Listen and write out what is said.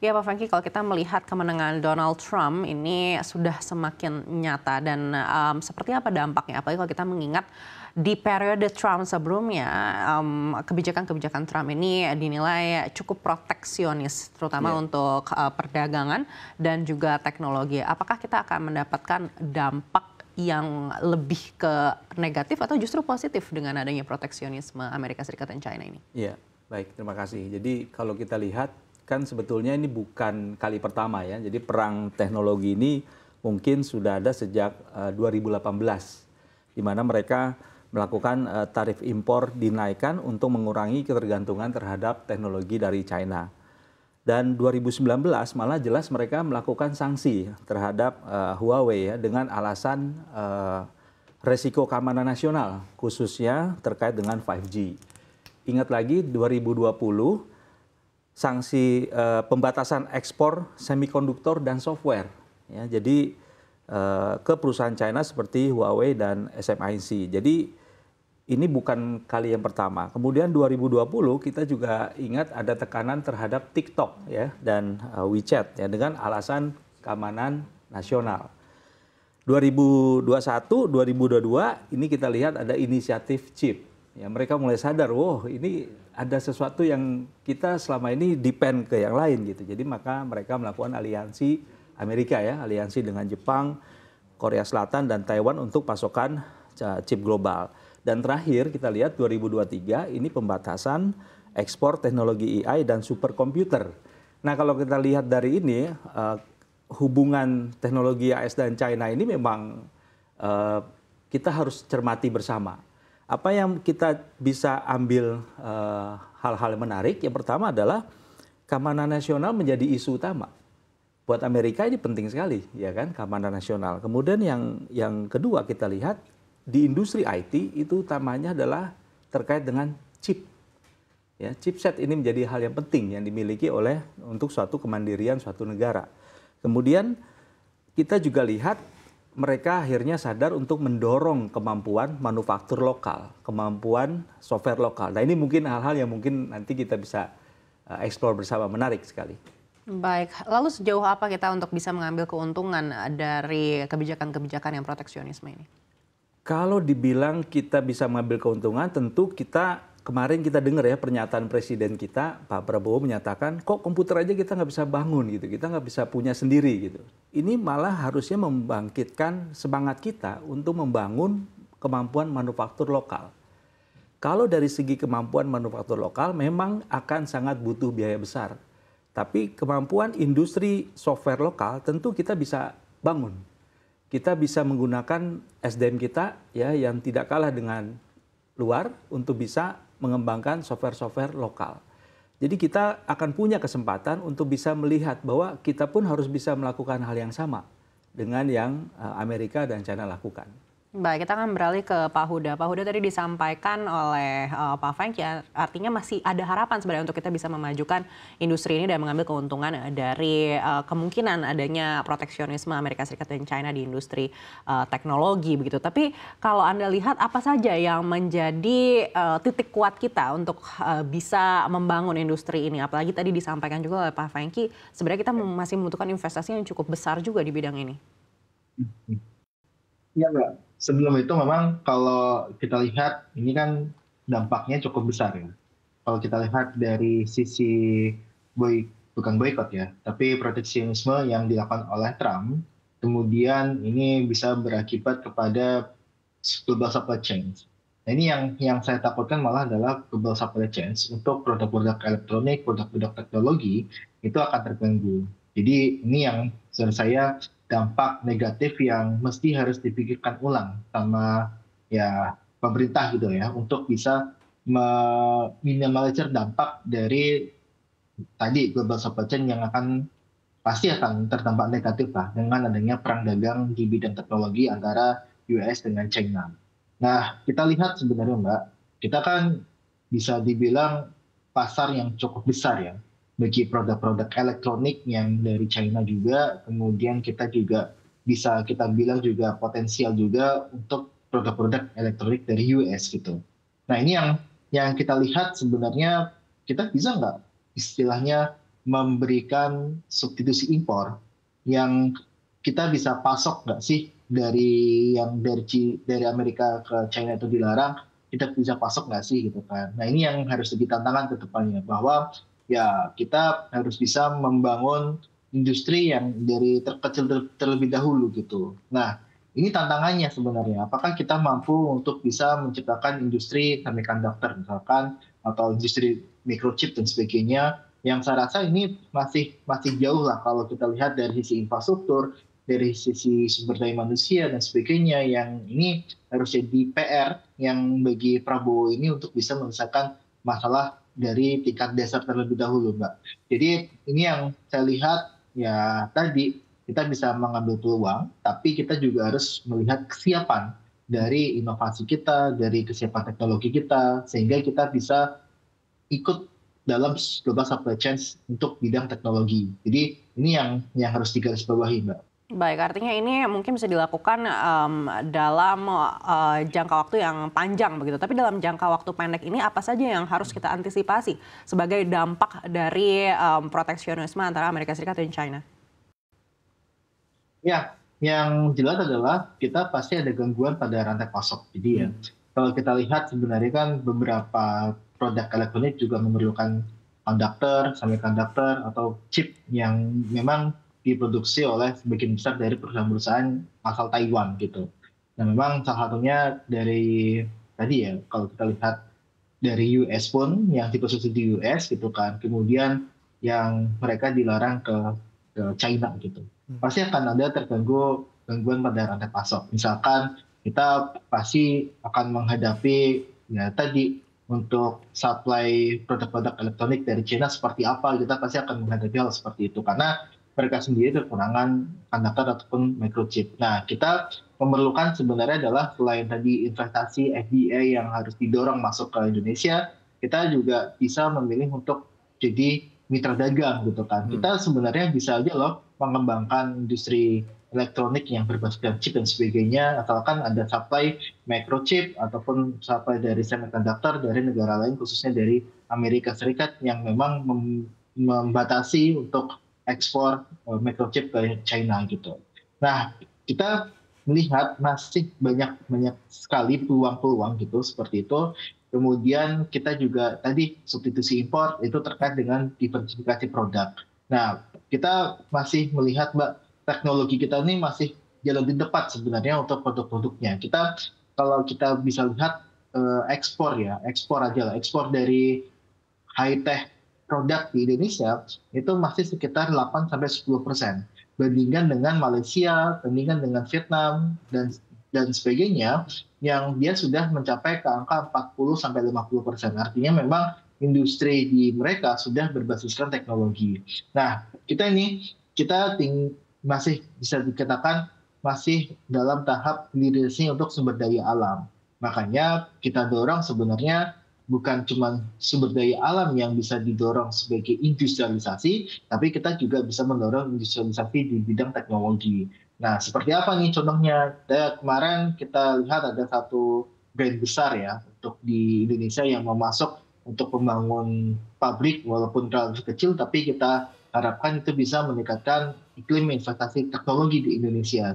Ya Pak Franky, kalau kita melihat kemenangan Donald Trump ini sudah semakin nyata dan seperti apa dampaknya? Apalagi kalau kita mengingat di periode Trump sebelumnya, kebijakan-kebijakan Trump ini dinilai cukup proteksionis, terutama untuk perdagangan dan juga teknologi. Apakah kita akan mendapatkan dampak yang lebih ke negatif atau justru positif dengan adanya proteksionisme Amerika Serikat dan China ini? Iya, baik, terima kasih. Jadi kalau kita lihat kan sebetulnya ini bukan kali pertama ya. Jadi perang teknologi ini mungkin sudah ada sejak 2018, di mana mereka melakukan tarif impor dinaikkan untuk mengurangi ketergantungan terhadap teknologi dari China. Dan 2019 malah jelas mereka melakukan sanksi terhadap Huawei ya, dengan alasan resiko keamanan nasional, khususnya terkait dengan 5G. Ingat lagi 2020 sanksi pembatasan ekspor semikonduktor dan software. Ya, jadi ke perusahaan China seperti Huawei dan SMIC. Jadi ini bukan kali yang pertama. Kemudian 2020 kita juga ingat ada tekanan terhadap TikTok ya dan WeChat ya dengan alasan keamanan nasional. 2021, 2022 ini kita lihat ada inisiatif chip. Ya, mereka mulai sadar, wow ini ada sesuatu yang kita selama ini depend ke yang lain gitu. Jadi maka mereka melakukan aliansi Amerika ya, aliansi dengan Jepang, Korea Selatan dan Taiwan untuk pasokan chip global. Dan terakhir kita lihat 2023 ini pembatasan ekspor teknologi AI dan superkomputer. Nah kalau kita lihat dari ini hubungan teknologi AS dan China ini memang kita harus cermati bersama. Apa yang kita bisa ambil hal-hal yang menarik, yang pertama adalah keamanan nasional menjadi isu utama. Buat Amerika ini penting sekali, ya kan, keamanan nasional. Kemudian yang kedua kita lihat di industri IT itu utamanya adalah terkait dengan chip. Ya, chipset ini menjadi hal yang penting yang dimiliki oleh untuk suatu kemandirian suatu negara. Kemudian kita juga lihat mereka akhirnya sadar untuk mendorong kemampuan manufaktur lokal, kemampuan software lokal. Nah ini mungkin hal-hal yang mungkin nanti kita bisa eksplor bersama, menarik sekali. Baik, lalu sejauh apa kita untuk bisa mengambil keuntungan dari kebijakan-kebijakan yang proteksionisme ini? Kalau dibilang kita bisa mengambil keuntungan, tentu kita kemarin kita dengar ya pernyataan presiden kita, Pak Prabowo menyatakan, kok komputer aja kita nggak bisa bangun gitu, kita nggak bisa punya sendiri gitu. Ini malah harusnya membangkitkan semangat kita untuk membangun kemampuan manufaktur lokal. Kalau dari segi kemampuan manufaktur lokal memang akan sangat butuh biaya besar. Tapi kemampuan industri software lokal tentu kita bisa bangun. Kita bisa menggunakan SDM kita ya yang tidak kalah dengan luar untuk bisa mengembangkan software-software lokal. Jadi kita akan punya kesempatan untuk bisa melihat bahwa kita pun harus bisa melakukan hal yang sama dengan yang Amerika dan China lakukan. Baik, kita akan beralih ke Pak Huda. Pak Huda tadi disampaikan oleh Pak Franky, ya, artinya masih ada harapan sebenarnya untuk kita bisa memajukan industri ini dan mengambil keuntungan dari kemungkinan adanya proteksionisme Amerika Serikat dan China di industri teknologi begitu. Tapi kalau Anda lihat apa saja yang menjadi titik kuat kita untuk bisa membangun industri ini? Apalagi tadi disampaikan juga oleh Pak Franky, sebenarnya kita masih membutuhkan investasi yang cukup besar juga di bidang ini. Iya Mbak, sebelum itu memang kalau kita lihat ini kan dampaknya cukup besar ya. Kalau kita lihat dari sisi bukan boykot ya, tapi proteksionisme yang dilakukan oleh Trump, kemudian ini bisa berakibat kepada global supply chain. Nah ini yang saya takutkan malah adalah global supply chain untuk produk-produk elektronik, produk-produk teknologi itu akan terganggu. Jadi ini yang menurut saya dampak negatif yang mesti harus dipikirkan ulang sama ya pemerintah gitu ya untuk bisa meminimalisir dampak dari tadi global supply chain yang pasti akan terdampak negatif lah dengan adanya perang dagang di bidang teknologi antara US dengan China. Nah kita lihat sebenarnya Mbak, kita kan bisa dibilang pasar yang cukup besar ya bagi produk-produk elektronik yang dari China juga, kemudian kita juga bisa kita bilang juga potensial juga untuk produk-produk elektronik dari US gitu. Nah ini yang kita lihat sebenarnya kita bisa nggak istilahnya memberikan substitusi impor yang kita bisa pasok nggak sih dari yang dari Amerika ke China itu dilarang, kita bisa pasok nggak sih gitu kan. Nah ini yang harus jadi tantangan ke depannya, bahwa ya kita harus bisa membangun industri yang dari terkecil terlebih dahulu gitu. Nah ini tantangannya sebenarnya, apakah kita mampu untuk bisa menciptakan industri semiconductor misalkan, atau industri microchip dan sebagainya, yang saya rasa ini masih masih jauh lah kalau kita lihat dari sisi infrastruktur, dari sisi sumber daya manusia dan sebagainya, yang ini harus jadi PR yang bagi Prabowo ini untuk bisa menyelesaikan masalah dari tingkat dasar terlebih dahulu, Mbak. Jadi ini yang saya lihat ya tadi, kita bisa mengambil peluang, tapi kita juga harus melihat kesiapan dari inovasi kita, dari kesiapan teknologi kita, sehingga kita bisa ikut dalam global supply chain untuk bidang teknologi. Jadi ini yang harus digarisbawahi, Mbak. Baik, artinya ini mungkin bisa dilakukan dalam jangka waktu yang panjang begitu. Tapi dalam jangka waktu pendek ini apa saja yang harus kita antisipasi sebagai dampak dari proteksionisme antara Amerika Serikat dan China? Ya, yang jelas adalah kita pasti ada gangguan pada rantai pasok. Jadi ya, kalau kita lihat sebenarnya kan beberapa produk elektronik juga memerlukan konduktor, semiconductor, atau chip yang memang diproduksi oleh sebagian besar dari perusahaan-perusahaan asal Taiwan gitu. Nah memang salah satunya dari tadi ya, kalau kita lihat dari US pun yang diproduksi di US gitu kan, kemudian yang mereka dilarang ke China gitu. Pasti akan ada gangguan pada rantai pasok. Misalkan kita pasti akan menghadapi ya tadi, untuk supply produk-produk elektronik dari China seperti apa, kita pasti akan menghadapi hal seperti itu karena mereka sendiri kekurangan konduktor ataupun microchip. Nah, kita memerlukan sebenarnya adalah selain tadi investasi FDI yang harus didorong masuk ke Indonesia, kita juga bisa memilih untuk jadi mitra dagang gitu kan. Kita sebenarnya bisa aja loh mengembangkan industri elektronik yang berbasiskan chip dan sebagainya, asalkan ada supply microchip ataupun supply dari semiconductor dari negara lain, khususnya dari Amerika Serikat yang memang membatasi untuk ekspor microchip ke China gitu. Nah, kita melihat masih banyak sekali peluang-peluang gitu seperti itu. Kemudian kita juga tadi substitusi impor itu terkait dengan diversifikasi produk. Nah, kita masih melihat, Mbak, teknologi kita ini masih jauh lebih tepat sebenarnya untuk produk-produknya. Kalau kita bisa lihat ekspor ya, ekspor aja lah, ekspor dari high tech produk di Indonesia itu masih sekitar 8-10%. Bandingkan dengan Malaysia, bandingkan dengan Vietnam dan sebagainya, yang dia sudah mencapai ke angka 40-50%. Artinya memang industri di mereka sudah berbasiskan teknologi. Nah, kita masih bisa dikatakan masih dalam tahap leadership untuk sumber daya alam. Makanya kita dorong sebenarnya bukan cuma sumber daya alam yang bisa didorong sebagai industrialisasi, tapi kita juga bisa mendorong industrialisasi di bidang teknologi. Nah, seperti apa nih contohnya? Kemarin kita lihat ada satu brand besar ya untuk di Indonesia yang mau masuk untuk membangun pabrik, walaupun relatif kecil, tapi kita harapkan itu bisa meningkatkan iklim investasi teknologi di Indonesia.